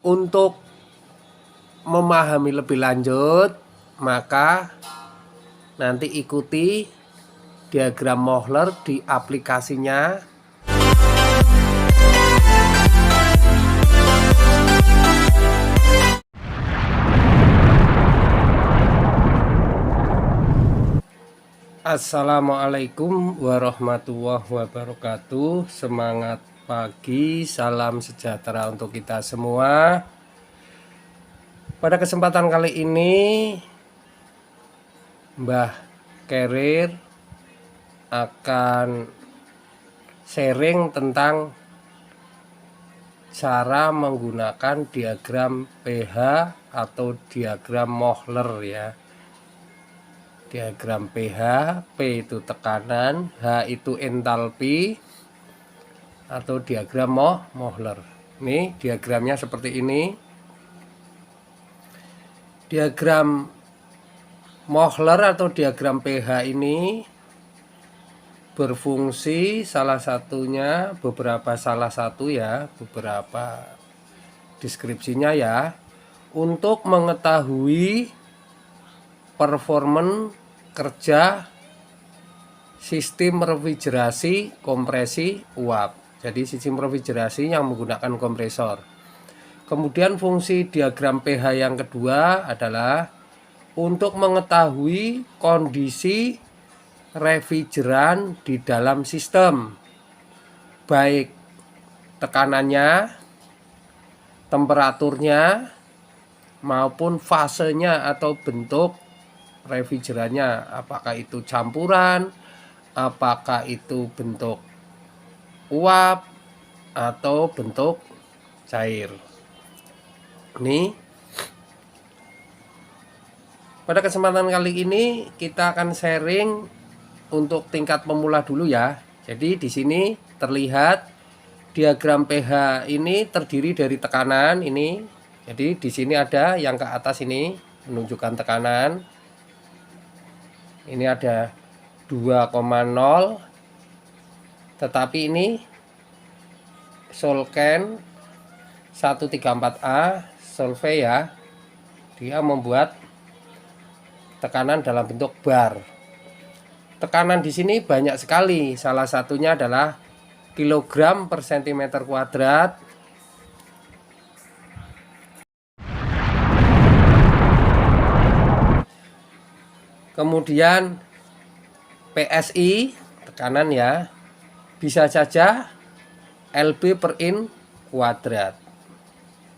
Untuk memahami lebih lanjut, maka nanti ikuti diagram Mohler di aplikasinya. Assalamualaikum warahmatullahi wabarakatuh. Semangat pagi, salam sejahtera untuk kita semua. Pada kesempatan kali ini Mbah Kerir akan sharing tentang cara menggunakan diagram pH atau diagram Mohler ya. Diagram pH, P itu tekanan, H itu entalpi, atau diagram Mohler. Ini diagramnya seperti ini. Diagram Mohler atau diagram pH ini berfungsi salah beberapa deskripsinya ya, untuk mengetahui performa kerja sistem refrigerasi kompresi uap. Jadi sistem refrigerasi yang menggunakan kompresor. Kemudian fungsi diagram pH yang kedua adalah untuk mengetahui kondisi refrigeran di dalam sistem, baik tekanannya, temperaturnya, maupun fasenya atau bentuk refrigerannya, apakah itu campuran, apakah itu bentuk uap atau bentuk cair. Ini pada kesempatan kali ini kita akan sharing untuk tingkat pemula dulu ya. Jadi di sini terlihat diagram pH ini terdiri dari tekanan ini. Jadi di sini ada yang ke atas ini menunjukkan tekanan. Ini ada 2,0, tetapi ini Solken 134A Solvay ya, dia membuat tekanan dalam bentuk bar. Tekanan di sini banyak sekali, salah satunya adalah kilogram per sentimeter kuadrat. Kemudian PSI tekanan ya, bisa saja LB per in kuadrat.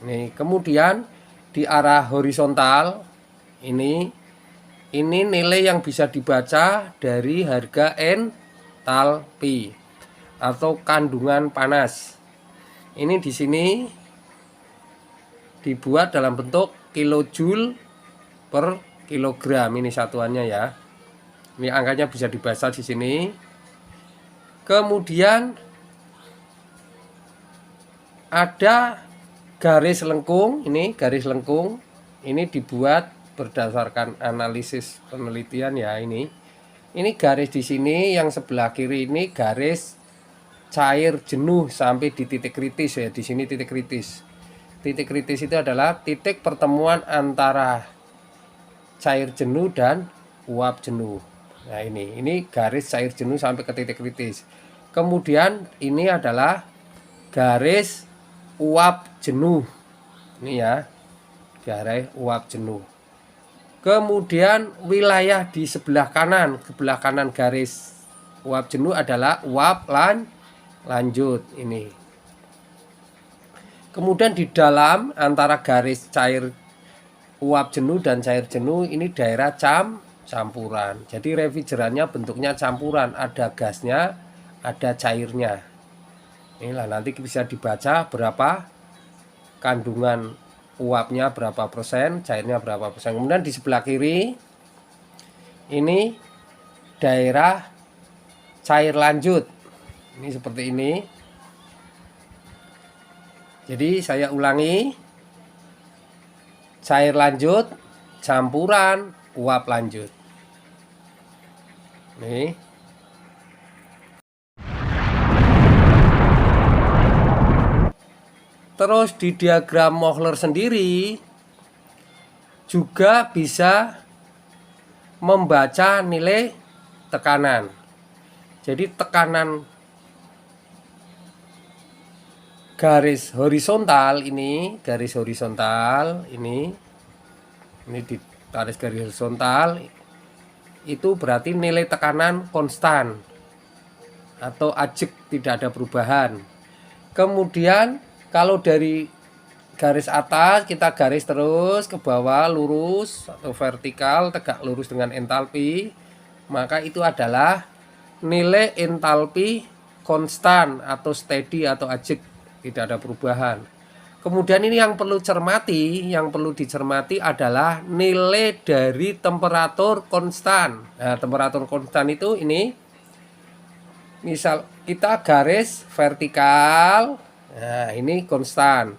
Nih, kemudian di arah horizontal ini nilai yang bisa dibaca dari harga entalpi atau kandungan panas. Ini di sini dibuat dalam bentuk kilojoule per kilogram, ini satuannya ya. Ini angkanya bisa dibaca di sini. Kemudian ada garis lengkung, ini garis lengkung. Ini dibuat berdasarkan analisis penelitian ya ini. Ini garis di sini yang sebelah kiri ini garis cair jenuh sampai di titik kritis ya. Di sini titik kritis. Titik kritis itu adalah titik pertemuan antara cair jenuh dan uap jenuh. Nah ini garis cair jenuh sampai ke titik kritis. Kemudian ini adalah garis uap jenuh. Ini ya, garis uap jenuh. Kemudian wilayah di sebelah kanan garis uap jenuh adalah uap lanjut ini. Kemudian di dalam antara garis cair uap jenuh dan cair jenuh ini daerah campuran. Jadi refrigerannya bentuknya campuran, ada gasnya, ada cairnya. Inilah nanti bisa dibaca berapa kandungan uapnya berapa persen, cairnya berapa persen. Kemudian di sebelah kiri ini daerah cair lanjut. Ini seperti ini. Jadi saya ulangi. Cair lanjut, campuran, uap lanjut. Nih. Terus di diagram Mohler sendiri juga bisa membaca nilai tekanan. Jadi tekanan garis horizontal ini, ini di garis horizontal itu berarti nilai tekanan konstan atau ajek, tidak ada perubahan. Kemudian kalau dari garis atas kita garis terus ke bawah lurus atau vertikal tegak lurus dengan entalpi, maka itu adalah nilai entalpi konstan atau steady atau ajek, tidak ada perubahan. Kemudian ini yang perlu dicermati adalah nilai dari temperatur konstan. Nah, temperatur konstan itu ini, misal kita garis vertikal, nah ini konstan.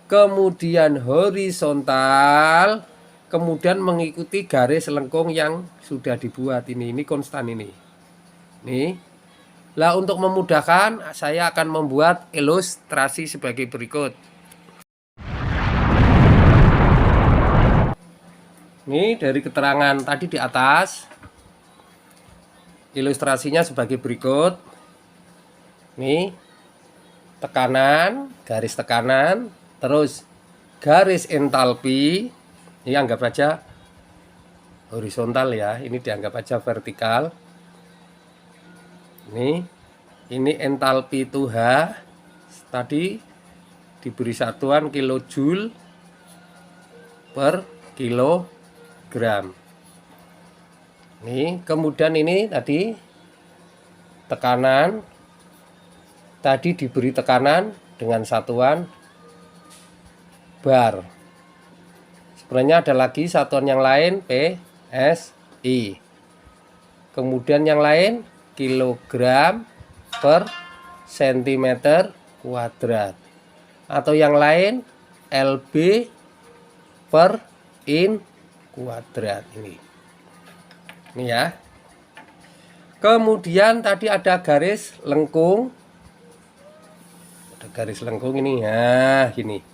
Kemudian horizontal, kemudian mengikuti garis lengkung yang sudah dibuat ini konstan ini. Nih. Lah untuk memudahkan saya akan membuat ilustrasi sebagai berikut. Ini dari keterangan tadi di atas, ilustrasinya sebagai berikut. Nih, tekanan, garis tekanan, terus garis entalpi, ini anggap aja horizontal ya, ini dianggap aja vertikal. Ini entalpi itu H, tadi diberi satuan kilojoule per kilogram. Kemudian ini tadi tekanan, tadi diberi tekanan dengan satuan bar. Sebenarnya ada lagi satuan yang lain, PSI. Kemudian yang lain kilogram per sentimeter kuadrat, atau yang lain LB per in kuadrat ini ya. Kemudian tadi ada garis lengkung, ini ya, gini.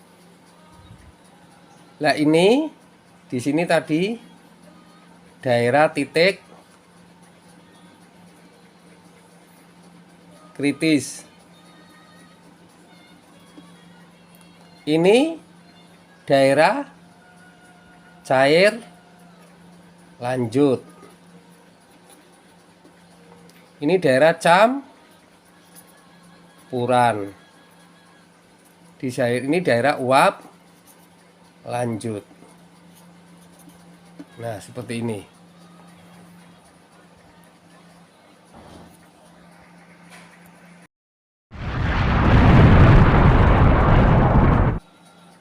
Nah ini di sini tadi daerah titik kritis. Ini daerah cair lanjut. Ini daerah campuran. Di cair ini daerah uap lanjut. Nah, seperti ini.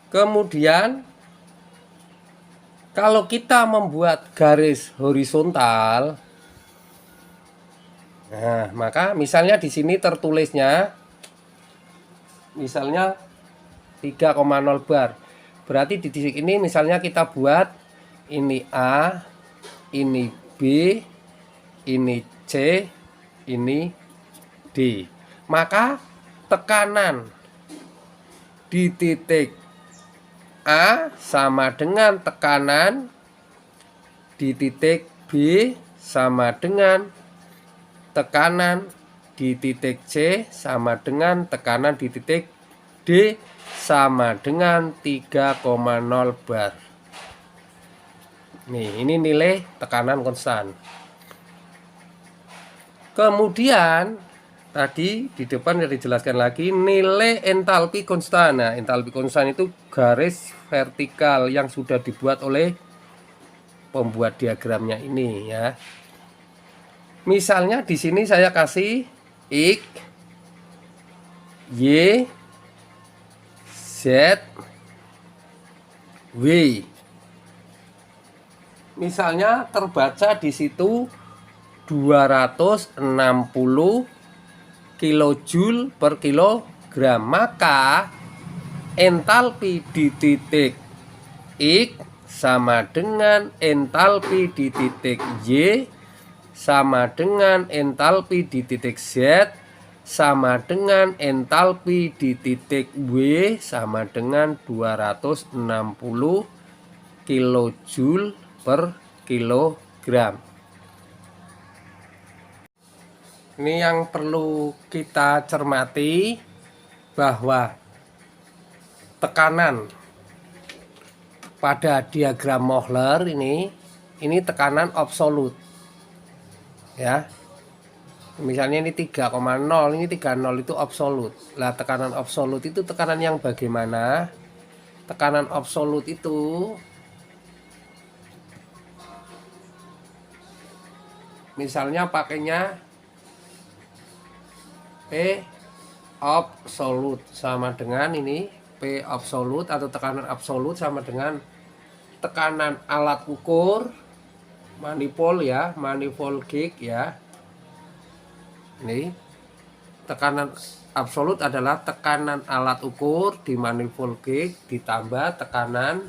Kemudian kalau kita membuat garis horizontal, nah maka misalnya di sini tertulisnya misalnya 3,0 bar. Berarti di titik ini misalnya kita buat ini A, ini B, ini C, ini D. Maka tekanan di titik A sama dengan tekanan di titik B sama dengan tekanan di titik C sama dengan tekanan di titik D sama dengan 3,0 bar. Nih, ini nilai tekanan konstan. Kemudian tadi di depan sudah dijelaskan lagi nilai entalpi konstan. Nah, entalpi konstan itu garis vertikal yang sudah dibuat oleh pembuat diagramnya ini ya. Misalnya di sini saya kasih X, Y, Z, W. Misalnya terbaca di situ 260 kilojoule per kilogram, maka entalpi di titik X sama dengan entalpi di titik Y sama dengan entalpi di titik Z sama dengan entalpi di titik W sama dengan 260 kilojoule per kilogram. Ini yang perlu kita cermati, bahwa tekanan pada diagram Mohler ini tekanan absolut ya. Misalnya ini 3,0, ini 30 itu absolut. Lah tekanan absolut itu tekanan yang bagaimana? Tekanan absolut itu misalnya pakainya P absolut sama dengan ini, P absolut atau tekanan absolut sama dengan tekanan alat ukur manifold ya, manifold gauge ya. Ini tekanan absolut adalah tekanan alat ukur di manifold gauge ditambah tekanan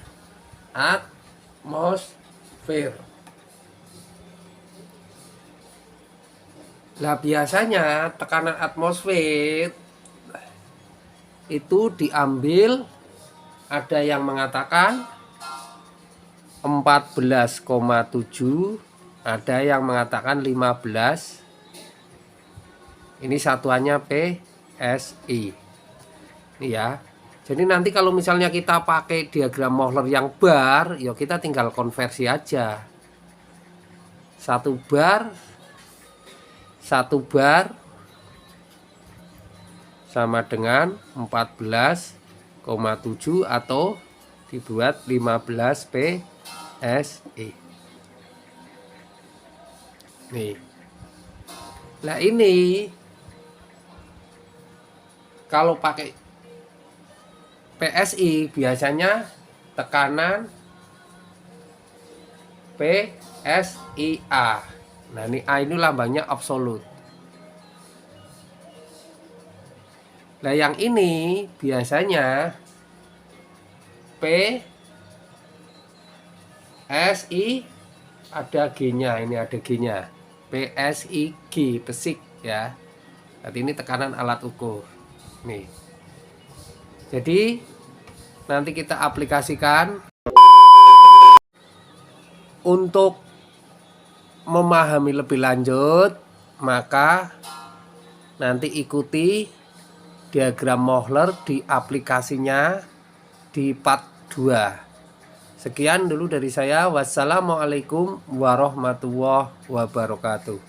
atmosfer. Nah biasanya tekanan atmosfer itu diambil, ada yang mengatakan 14,7, ada yang mengatakan 15. Ini satuannya PSI. Ini ya. Jadi nanti kalau misalnya kita pakai diagram Mohler yang bar, ya kita tinggal konversi aja. 1 bar sama dengan 14,7 atau dibuat 15 PSI. Nih. Nah ini kalau pakai PSI biasanya tekanan PSIA. Nah ini A ini lambangnya absolut. Nah yang ini biasanya PSI ada G-nya, ini ada G-nya. PSI G, pesik ya. Nanti ini tekanan alat ukur. Nih. Jadi nanti kita aplikasikan. Untuk memahami lebih lanjut, maka nanti ikuti diagram Mohler di aplikasinya di part 2. Sekian dulu dari saya. Wassalamualaikum warahmatullahi wabarakatuh.